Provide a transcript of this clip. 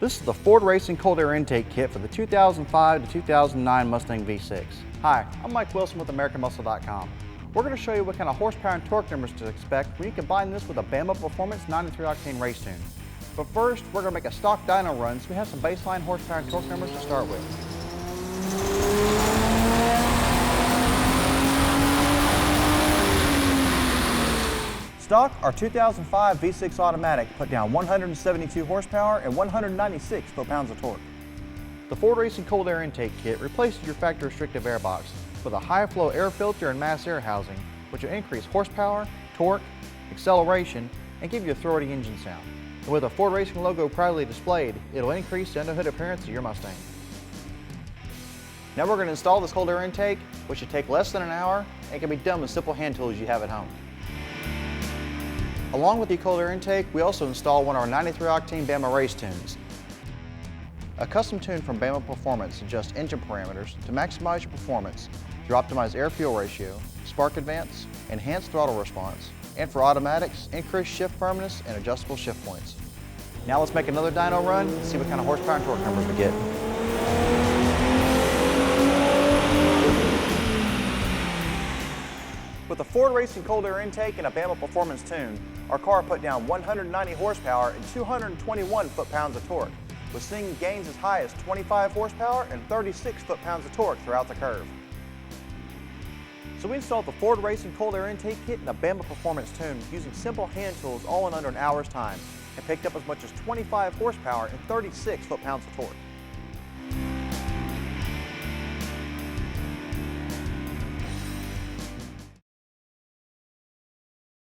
This is the Ford Racing Cold Air Intake Kit for the 2005 to 2009 Mustang V6. Hi, I'm Mike Wilson with AmericanMuscle.com. We're going to show you what kind of horsepower and torque numbers to expect when you combine this with a Bama Performance 93 octane race tune. But first, we're going to make a stock dyno run so we have some baseline horsepower and torque numbers to start with. Stock, our 2005 V6 automatic put down 172 horsepower and 196 foot-pounds of torque. The Ford Racing Cold Air Intake Kit replaces your factory restrictive air box with a high-flow air filter and mass air housing, which will increase horsepower, torque, acceleration, and give you a throaty engine sound. And with a Ford Racing logo proudly displayed, it'll increase the underhood appearance of your Mustang. Now we're going to install this cold air intake, which should take less than an hour and can be done with simple hand tools you have at home. Along with the cold air intake, we also install one of our 93 octane Bama race tunes. A custom tune from Bama Performance adjusts engine parameters to maximize your performance through optimized air-fuel ratio, spark advance, enhanced throttle response, and for automatics, increased shift firmness and adjustable shift points. Now let's make another dyno run and see what kind of horsepower and torque numbers we get. With the Ford Racing Cold Air Intake and a Bama Performance tune, our car put down 190 horsepower and 221 foot-pounds of torque, with seeing gains as high as 25 horsepower and 36 foot-pounds of torque throughout the curve. So we installed the Ford Racing Cold Air Intake Kit and a Bama Performance tune using simple hand tools all in under an hour's time, and picked up as much as 25 horsepower and 36 foot-pounds of torque.